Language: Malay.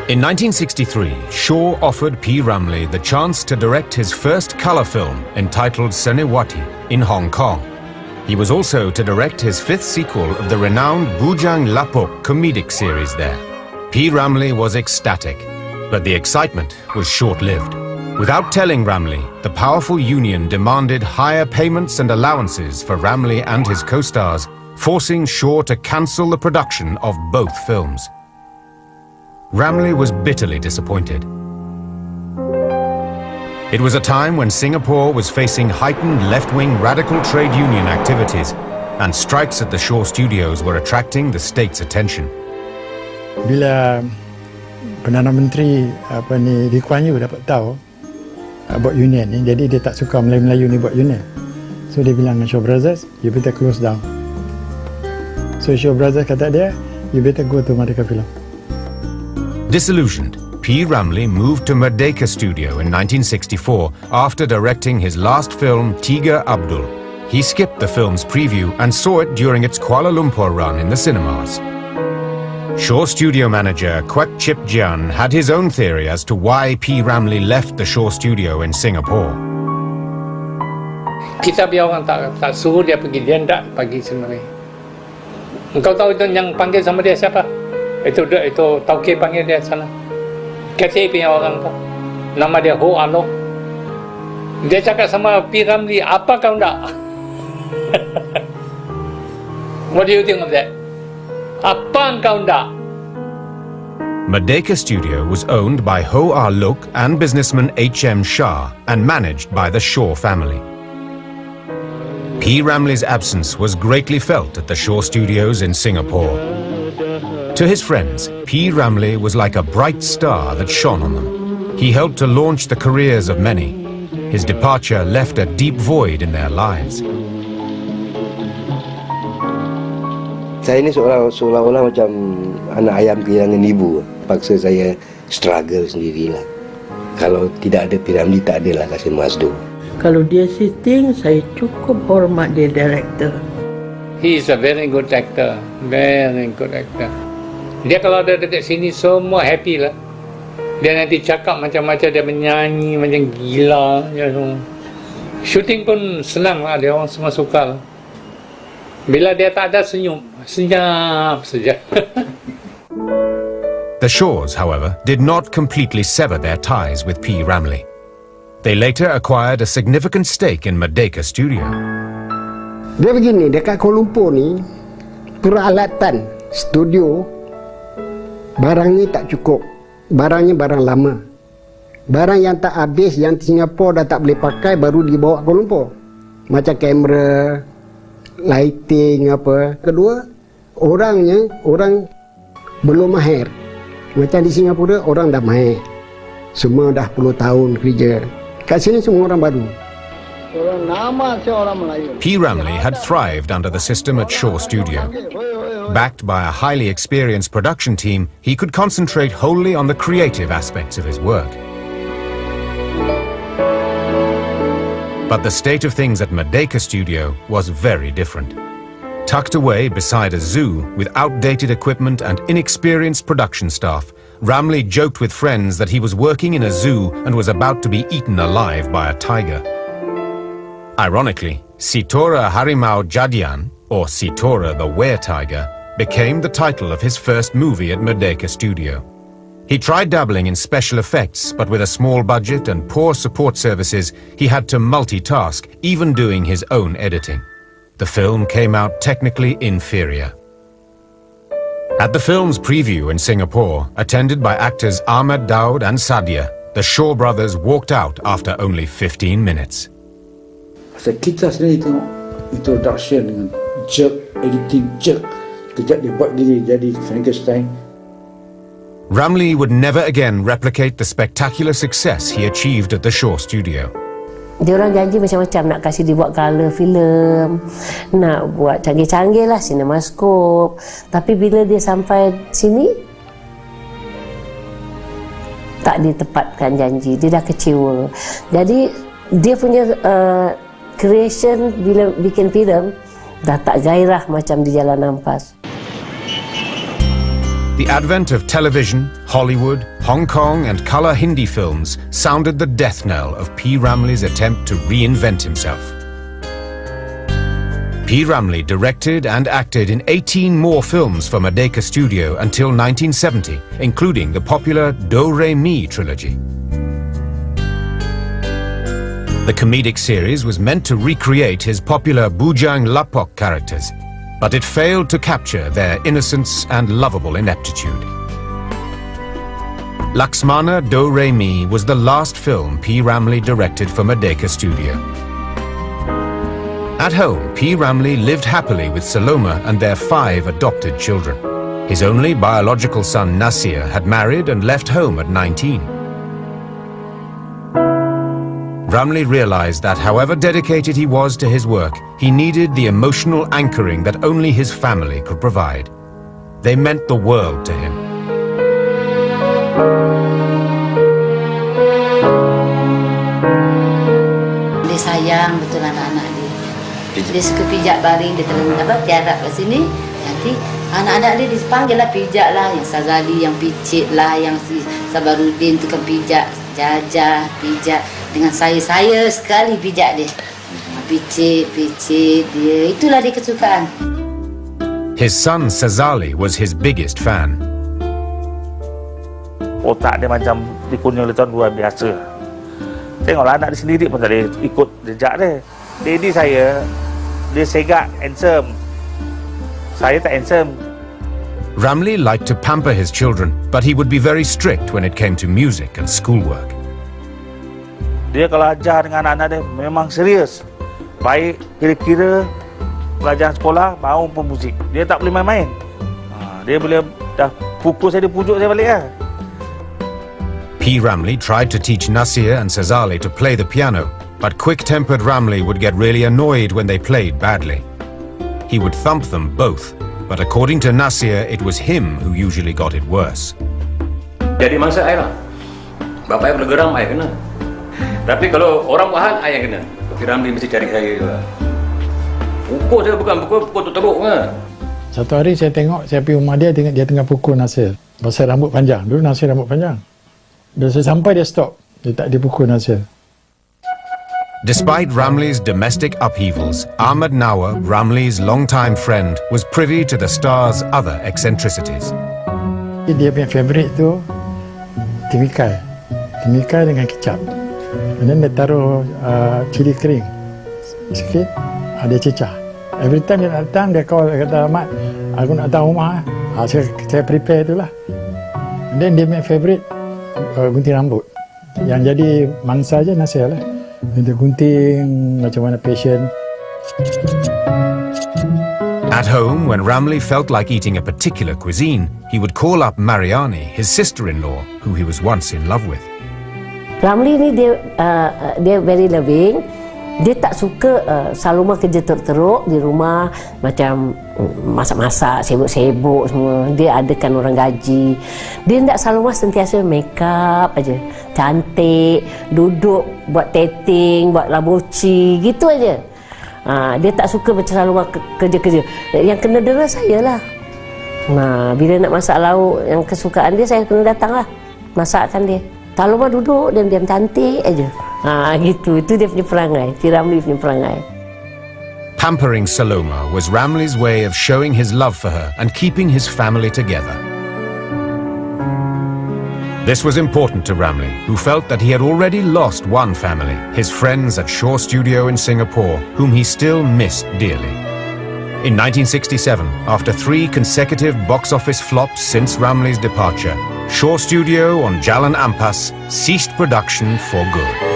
In 1963, Shaw offered P. Ramlee the chance to direct his first colour film entitled Senewati in Hong Kong. He was also to direct his fifth sequel of the renowned Bujang Lapok comedic series there. P. Ramlee was ecstatic, but the excitement was short-lived. Without telling Ramlee, the powerful union demanded higher payments and allowances for Ramlee and his co-stars, forcing Shaw to cancel the production of both films. Ramlee was bitterly disappointed. It was a time when Singapore was facing heightened left-wing radical trade union activities, and strikes at the Shaw Studios were attracting the state's attention. Bila Perdana Menteri Lee Kuan Yew dapat tahu buat union ni, jadi dia tak suka Melayu-Melayu ni buat union. So dia bilang dengan Shaw Brothers, you better close down. So Shaw Brothers kata dia, you better go to Merdeka Film. Disillusioned, P. Ramlee moved to Merdeka Studio in 1964 after directing his last film, Tiga Abdul. He skipped the film's preview and saw it during its Kuala Lumpur run in the cinemas. Shaw studio manager Kwek Chip Jian had his own theory as to why P. Ramlee left the Shaw studio in Singapore. Kita biar orang tak suruh dia pergi, dia tak pergi sebenarnya. Engkau tahu itu yang panggil sama dia siapa? Itu Tauke panggil dia sana. KTP punya orang tu. Nama dia Ho Alok. Dia cakap sama P. Ramlee, apa kau nak? What do you think of that? Apa kau nak? Merdeka Studio was owned by Ho Ah Look and businessman H.M. Shah and managed by the Shaw family. P. Ramlee's absence was greatly felt at the Shaw Studios in Singapore. To his friends, P. Ramlee was like a bright star that shone on them. He helped to launch the careers of many. His departure left a deep void in their lives. Saya ni seolah-olah macam anak ayam kehilangan ibu. Paksa saya struggle sendirilah. Kalau tidak ada P. Ramlee, tak adalah Kasim Masdo. Kalau dia sitting, saya cukup hormat dia director. He is a very good actor. Very good actor. Dia kalau ada dekat sini, semua happy lah. Dia nanti cakap macam-macam, dia menyanyi macam gila. Shooting pun senang lah, dia orang semua suka lah. Bila dia tak ada senyum, senyap saja. The Shaws, however, did not completely sever their ties with P. Ramlee. They later acquired a significant stake in Merdeka Studio. Dia begini, dekat Kuala Lumpur ni, peralatan studio, barangnya tak cukup. Barangnya barang lama. Barang yang tak habis, yang Singapura dah tak boleh pakai, baru dibawa Kuala Lumpur. Macam kamera, lighting apa. Kedua, orang belum mahir. Macam di Singapura, orang dah mahir. Semua dah 10 tahun kerja. Kat sini semua orang baru. P. Ramlee had thrived under the system at Shaw Studio. Backed by a highly experienced production team, he could concentrate wholly on the creative aspects of his work. But the state of things at Merdeka Studio was very different. Tucked away beside a zoo with outdated equipment and inexperienced production staff, Ramlee joked with friends that he was working in a zoo and was about to be eaten alive by a tiger. Ironically, Sitora Harimau Jadian, or Sitora the Were-Tiger, became the title of his first movie at Merdeka Studio. He tried dabbling in special effects, but with a small budget and poor support services, he had to multitask, even doing his own editing. The film came out technically inferior. At the film's preview in Singapore, attended by actors Ahmad Daud and Sadia, the Shaw brothers walked out after only 15 minutes. Kita sendiri tengok introduction dengan jerk, editing jerk. Kejap dia buat diri jadi Frankenstein. Ramlee would never again replicate the spectacular success he achieved at the Shaw Studio. Dia orang janji macam-macam, nak kasih dia buat colour film, nak buat canggih-canggih lah, cinemascope. Tapi bila dia sampai sini, tak ditepatkan janji, dia dah kecewa. Jadi dia punya creation bila bikin filem dah tak gairah macam di Jalan Ampas. The advent of television, Hollywood, Hong Kong and colour Hindi films sounded the death knell of P. Ramlee's attempt to reinvent himself. P. Ramlee directed and acted in 18 more films for Merdeka Studio until 1970, including the popular Do Re Mi trilogy. The comedic series was meant to recreate his popular Bujang Lapok characters, but it failed to capture their innocence and lovable ineptitude. Laxmana Do Re Mi was the last film P. Ramlee directed for Merdeka Studio. At home, P. Ramlee lived happily with Saloma and their 5 adopted children. His only biological son Nasir had married and left home at 19. Ramlee realized that however dedicated he was to his work, he needed the emotional anchoring that only his family could provide. They meant the world to him. Dia sayang betul anak-anak dia. Dia suka pijak baring, dia tiarap kat sini. Nanti anak-anak dia dipanggil lah, pijak lah. Yang Sazali, yang picit lah, yang si Sabarudin tu kan pijak. Jajah, pijak. Dengan saya sekali pijak dia. Picit dia. Itulah dia kesukaan. His son Sazali was his biggest fan. Otak dia macam dikurnia oleh Tuhan luar biasa. Tengoklah anak dia sendiri pun tak boleh ikut jejak dia. Daddy saya, dia segak, handsome. Saya tak handsome. Ramlee liked to pamper his children, but he would be very strict when it came to music and schoolwork. Dia kalau ajar dengan anak-anak dia memang serius. Baik kira-kira pelajaran sekolah maupun muzik. Dia tak boleh main-main. Dia boleh dah pukul saya, dia pujuk saya balik lah. P. Ramlee tried to teach Nasir and Sazali to play the piano, but quick-tempered Ramlee would get really annoyed when they played badly. He would thump them both, but according to Nasir, it was him who usually got it worse. Jadi mangsa saya lah. Bapak saya kalau geram, saya kena. Tapi kalau orang buat hal, saya yang kena. Tapi Ramlee mesti cari saya juga. Pukul saya bukan pukul teruk kan. Satu hari saya tengok, saya pergi rumah dia, tengok dia tengah pukul Nasir. Pasal rambut panjang. Dulu Nasir rambut panjang. Bila saya sampai, dia stop. Dia tak dipukul Nasir. Despite Ramlee's domestic upheavals, Ahmad Nawar, Ramlee's longtime friend, was privy to the star's other eccentricities. Dia punya favourite tu timikai. Timikai dengan kicap. And then dia taruh cili kering sikit, dia cecah. Every time dia datang, dia call, dia kata, Ahmad, aku nak datang rumah. Saya prepare tu lah. And then dia punya favourite gunting rambut. Yang jadi mangsa je Nasir lah. Dia gunting macam mana passion. At home, when Ramlee felt like eating a particular cuisine, he would call up Mariani, his sister-in-law, who he was once in love with. Ramlee ni dia very loving. Dia tak suka Saloma kerja teruk di rumah, macam masak-masak, sibuk-sibuk semua. Dia adakan orang gaji. Dia tak, Saloma sentiasa make up aja, cantik, duduk buat dating, buat labuci, gitu aja. Dia tak suka macam Saloma kerja-kerja. Yang kena dera saya lah. Bila nak masak lauk yang kesukaan dia, saya kena datang lah masakkan dia. Saloma duduk diam-diam cantik aja. Gitu. Itu dia punya perangai. P. Ramlee punya perangai. Pampering Saloma was Ramlee's way of showing his love for her and keeping his family together. This was important to Ramlee, who felt that he had already lost one family, his friends at Shaw Studio in Singapore, whom he still missed dearly. In 1967, after 3 consecutive box office flops since Ramlee's departure, Shaw Studio on Jalan Ampas ceased production for good.